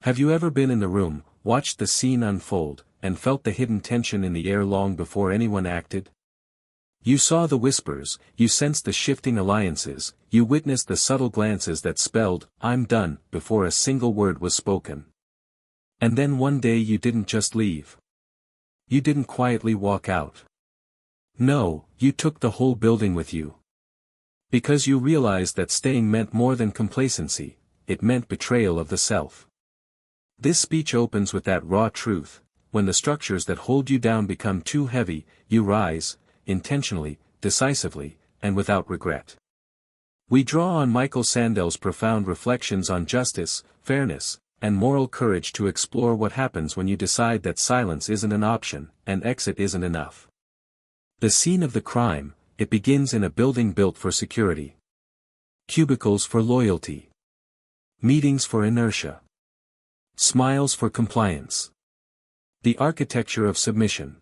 Have you ever been in the room, watched the scene unfold, and felt the hidden tension in the air long before anyone acted? You saw the whispers, you sensed the shifting alliances, you witnessed the subtle glances that spelled, "I'm done," before a single word was spoken. And then one day you didn't just leave. You didn't quietly walk out. No, you took the whole building with you. Because you realized that staying meant more than complacency, it meant betrayal of the self. This speech opens with that raw truth: when the structures that hold you down become too heavy, you rise, intentionally, decisively, and without regret. We draw on Michael Sandel's profound reflections on justice, fairness, and moral courage to explore what happens when you decide that silence isn't an option, and exit isn't enough. The scene of the crime, it begins in a building built for security. Cubicles for loyalty. Meetings for inertia. Smiles for compliance. The architecture of submission.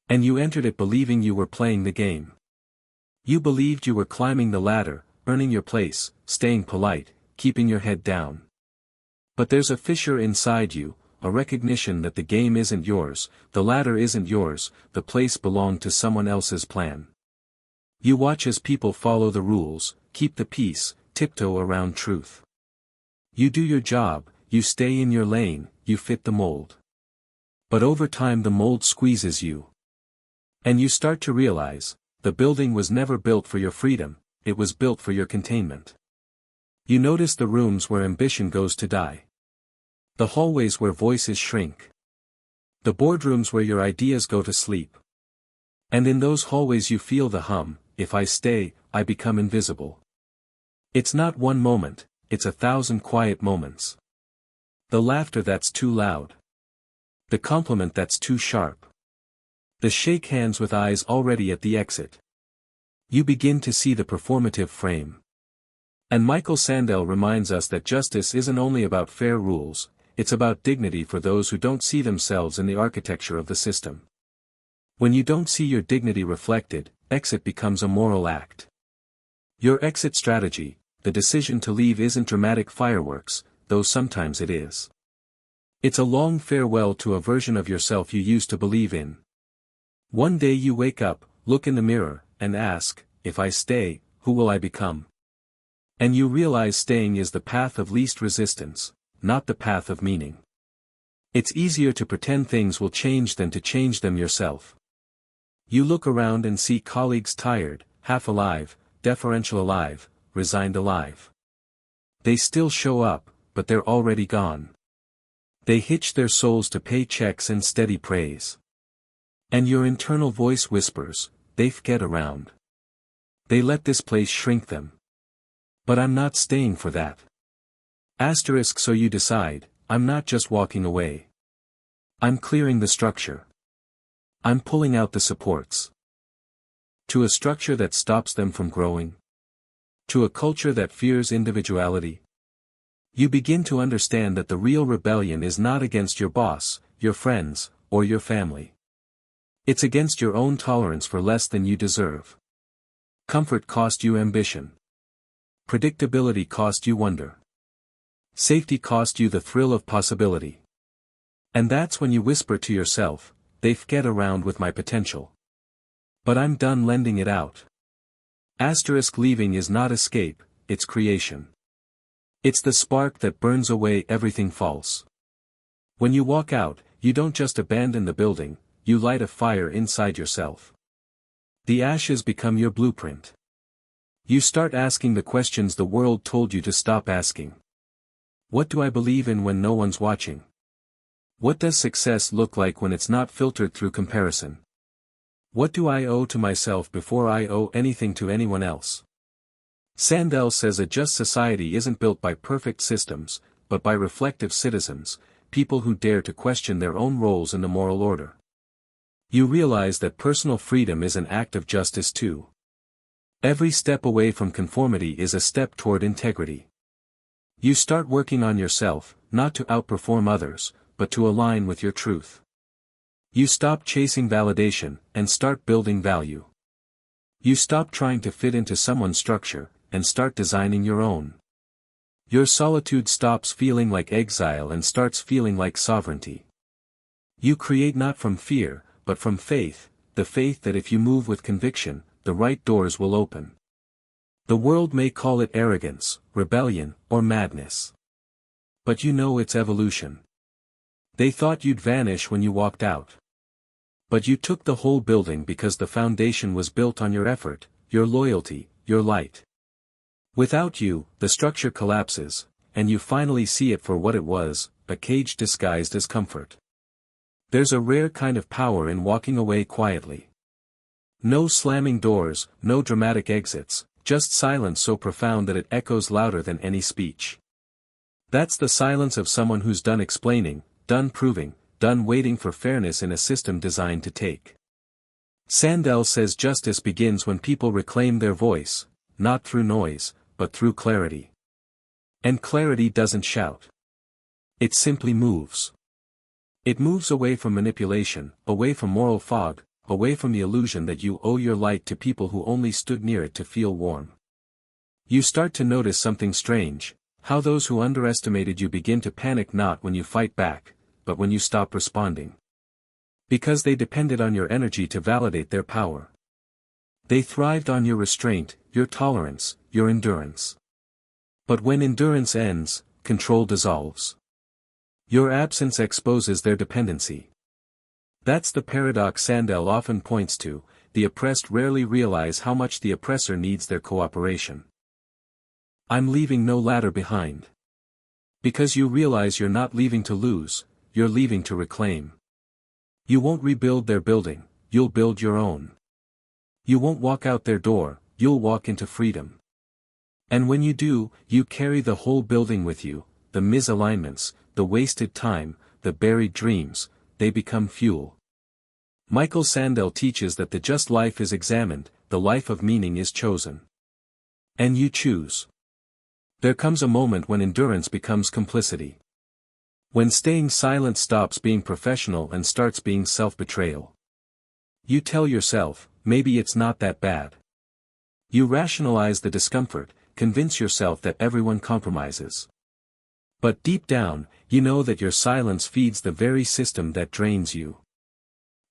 And you entered it believing you were playing the game. You believed you were climbing the ladder, earning your place, staying polite, keeping your head down. But there's a fissure inside you, a recognition that the game isn't yours, the ladder isn't yours, the place belonged to someone else's plan. You watch as people follow the rules, keep the peace, tiptoe around truth. You do your job, you stay in your lane, you fit the mold. But over time the mold squeezes you. And you start to realize, the building was never built for your freedom, it was built for your containment. You notice the rooms where ambition goes to die. The hallways where voices shrink. The boardrooms where your ideas go to sleep. And in those hallways you feel the hum: if I stay, I become invisible. It's not one moment, it's 1,000 quiet moments. The laughter that's too loud. The compliment that's too sharp. The shake hands with eyes already at the exit. You begin to see the performative frame. And Michael Sandel reminds us that justice isn't only about fair rules, it's about dignity for those who don't see themselves in the architecture of the system. When you don't see your dignity reflected, exit becomes a moral act. Your exit strategy, the decision to leave, isn't dramatic fireworks, though sometimes it is. It's a long farewell to a version of yourself you used to believe in. One day you wake up, look in the mirror, and ask, if I stay, who will I become? And you realize staying is the path of least resistance, not the path of meaning. It's easier to pretend things will change than to change them yourself. You look around and see colleagues tired, half alive, deferential alive, resigned alive. They still show up, but they're already gone. They hitch their souls to paychecks and steady praise. And your internal voice whispers, they've fcked around. They let this place shrink them. But I'm not staying for that. So you decide, I'm not just walking away. I'm clearing the structure. I'm pulling out the supports. To a structure that stops them from growing. To a culture that fears individuality. You begin to understand that the real rebellion is not against your boss, your friends, or your family. It's against your own tolerance for less than you deserve. Comfort cost you ambition. Predictability cost you wonder. Safety cost you the thrill of possibility. And that's when you whisper to yourself, they've fcked around with my potential. But I'm done lending it out. Leaving is not escape, it's creation. It's the spark that burns away everything false. When you walk out, you don't just abandon the building, you light a fire inside yourself. The ashes become your blueprint. You start asking the questions the world told you to stop asking. What do I believe in when no one's watching? What does success look like when it's not filtered through comparison? What do I owe to myself before I owe anything to anyone else? Sandel says a just society isn't built by perfect systems, but by reflective citizens, people who dare to question their own roles in the moral order. You realize that personal freedom is an act of justice too. Every step away from conformity is a step toward integrity. You start working on yourself, not to outperform others, but to align with your truth. You stop chasing validation, and start building value. You stop trying to fit into someone's structure, and start designing your own. Your solitude stops feeling like exile and starts feeling like sovereignty. You create not from fear, but from faith, the faith that if you move with conviction, the right doors will open. The world may call it arrogance, rebellion, or madness. But you know it's evolution. They thought you'd vanish when you walked out. But you took the whole building because the foundation was built on your effort, your loyalty, your light. Without you, the structure collapses, and you finally see it for what it was, a cage disguised as comfort. There's a rare kind of power in walking away quietly. No slamming doors, no dramatic exits, just silence so profound that it echoes louder than any speech. That's the silence of someone who's done explaining, done proving, done waiting for fairness in a system designed to take. Sandel says justice begins when people reclaim their voice, not through noise, but through clarity. And clarity doesn't shout. It simply moves. It moves away from manipulation, away from moral fog, away from the illusion that you owe your light to people who only stood near it to feel warm. You start to notice something strange, how those who underestimated you begin to panic not when you fight back, but when you stop responding. Because they depended on your energy to validate their power. They thrived on your restraint, your tolerance, your endurance. But when endurance ends, control dissolves. Your absence exposes their dependency. That's the paradox Sandel often points to: the oppressed rarely realize how much the oppressor needs their cooperation. I'm leaving no ladder behind. Because you realize you're not leaving to lose, you're leaving to reclaim. You won't rebuild their building, you'll build your own. You won't walk out their door, you'll walk into freedom. And when you do, you carry the whole building with you, the misalignments, the wasted time, the buried dreams, they become fuel. Michael Sandel teaches that the just life is examined, the life of meaning is chosen. And you choose. There comes a moment when endurance becomes complicity. When staying silent stops being professional and starts being self-betrayal. You tell yourself, maybe it's not that bad. You rationalize the discomfort, convince yourself that everyone compromises. But deep down, you know that your silence feeds the very system that drains you.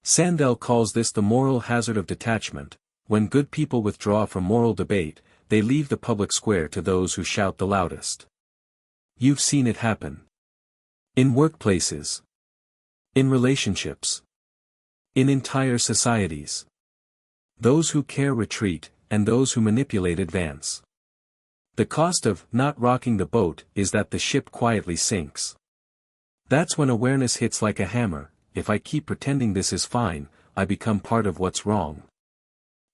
Sandel calls this the moral hazard of detachment. When good people withdraw from moral debate, they leave the public square to those who shout the loudest. You've seen it happen. In workplaces. In relationships. In entire societies. Those who care retreat, and those who manipulate advance. The cost of not rocking the boat is that the ship quietly sinks. That's when awareness hits like a hammer: if I keep pretending this is fine, I become part of what's wrong.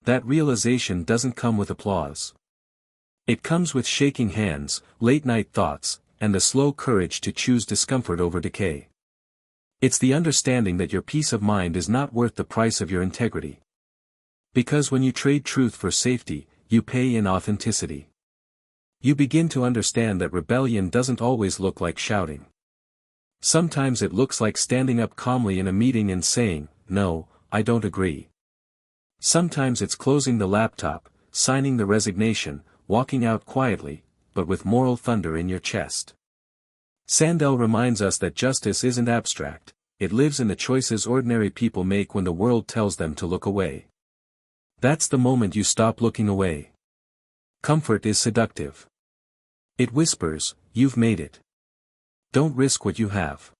That realization doesn't come with applause. It comes with shaking hands, late-night thoughts, and the slow courage to choose discomfort over decay. It's the understanding that your peace of mind is not worth the price of your integrity. Because when you trade truth for safety, you pay in authenticity. You begin to understand that rebellion doesn't always look like shouting. Sometimes it looks like standing up calmly in a meeting and saying, "No, I don't agree." Sometimes it's closing the laptop, signing the resignation, walking out quietly, but with moral thunder in your chest. Sandel reminds us that justice isn't abstract, it lives in the choices ordinary people make when the world tells them to look away. That's the moment you stop looking away. Comfort is seductive. It whispers, "You've made it. Don't risk what you have."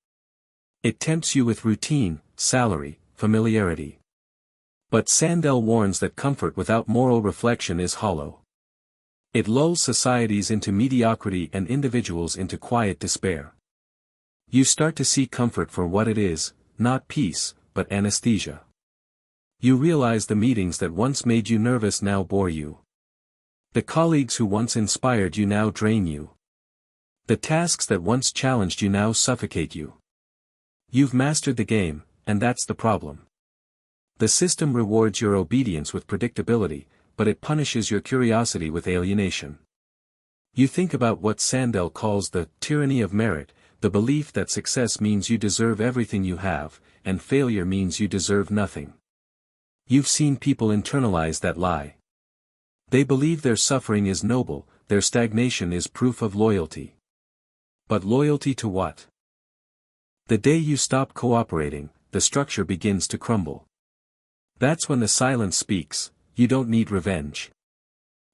It tempts you with routine, salary, familiarity. But Sandel warns that comfort without moral reflection is hollow. It lulls societies into mediocrity and individuals into quiet despair. You start to see comfort for what it is, not peace, but anesthesia. You realize the meetings that once made you nervous now bore you. The colleagues who once inspired you now drain you. The tasks that once challenged you now suffocate you. You've mastered the game, and that's the problem. The system rewards your obedience with predictability, but it punishes your curiosity with alienation. You think about what Sandel calls the tyranny of merit, the belief that success means you deserve everything you have, and failure means you deserve nothing. You've seen people internalize that lie. They believe their suffering is noble, their stagnation is proof of loyalty. But loyalty to what? The day you stop cooperating, the structure begins to crumble. That's when the silence speaks. You don't need revenge.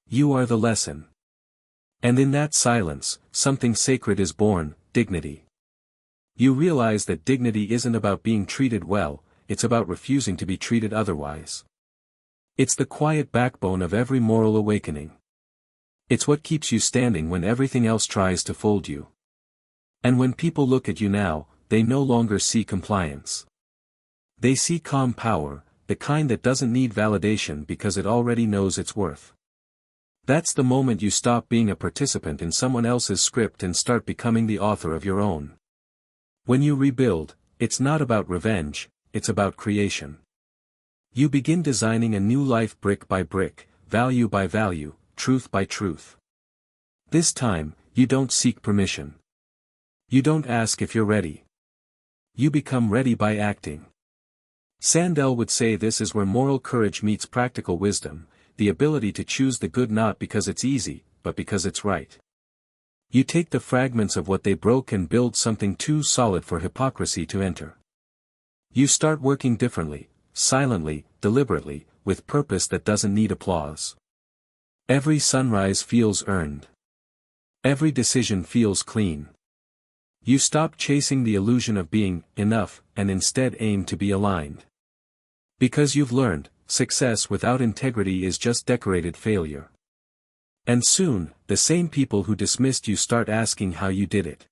You are the lesson. And in that silence, something sacred is born, dignity. You realize that dignity isn't about being treated well, it's about refusing to be treated otherwise. It's the quiet backbone of every moral awakening. It's what keeps you standing when everything else tries to fold you. And when people look at you now, they no longer see compliance. They see calm power, the kind that doesn't need validation because it already knows its worth. That's the moment you stop being a participant in someone else's script and start becoming the author of your own. When you rebuild, it's not about revenge, it's about creation. You begin designing a new life brick by brick, value by value, truth by truth. This time, you don't seek permission. You don't ask if you're ready. You become ready by acting. Sandel would say this is where moral courage meets practical wisdom, the ability to choose the good not because it's easy, but because it's right. You take the fragments of what they broke and build something too solid for hypocrisy to enter. You start working differently, silently, deliberately, with purpose that doesn't need applause. Every sunrise feels earned. Every decision feels clean. You stop chasing the illusion of being enough and instead aim to be aligned. Because you've learned, success without integrity is just decorated failure. And soon, the same people who dismissed you start asking how you did it.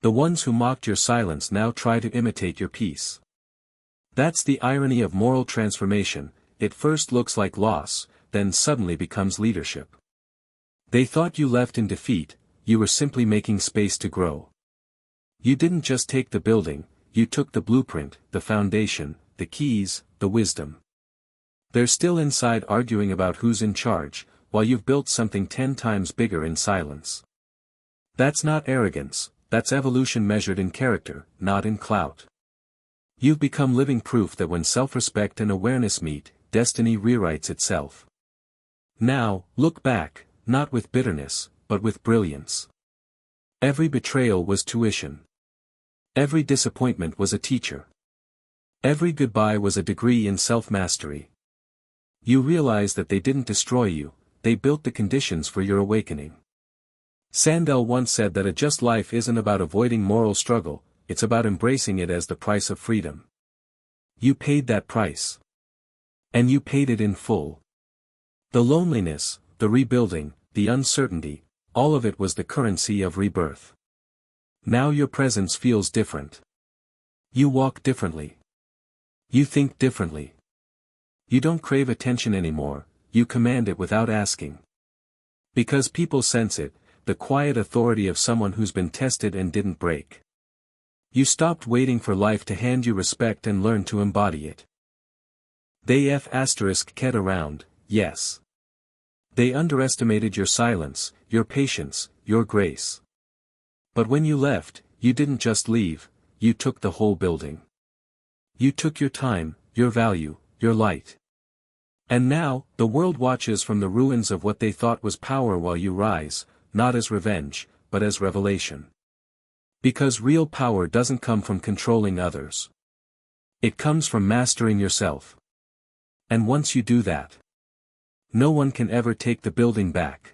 The ones who mocked your silence now try to imitate your peace. That's the irony of moral transformation. It first looks like loss, then suddenly becomes leadership. They thought you left in defeat, you were simply making space to grow. You didn't just take the building, you took the blueprint, the foundation, the keys, the wisdom. They're still inside arguing about who's in charge, while you've built something 10 times bigger in silence. That's not arrogance, that's evolution measured in character, not in clout. You've become living proof that when self-respect and awareness meet, destiny rewrites itself. Now, look back, not with bitterness, but with brilliance. Every betrayal was tuition. Every disappointment was a teacher. Every goodbye was a degree in self-mastery. You realize that they didn't destroy you, they built the conditions for your awakening. Sandel once said that a just life isn't about avoiding moral struggle, it's about embracing it as the price of freedom. You paid that price. And you paid it in full. The loneliness, the rebuilding, the uncertainty, all of it was the currency of rebirth. Now your presence feels different. You walk differently. You think differently. You don't crave attention anymore, you command it without asking. Because people sense it, the quiet authority of someone who's been tested and didn't break. You stopped waiting for life to hand you respect and learn to embody it. They Fcked Around, yes. They underestimated your silence, your patience, your grace. But when you left, you didn't just leave, you took the whole building. You took your time, your value, your light. And now, the world watches from the ruins of what they thought was power while you rise, not as revenge, but as revelation. Because real power doesn't come from controlling others. It comes from mastering yourself. And once you do that, no one can ever take the building back.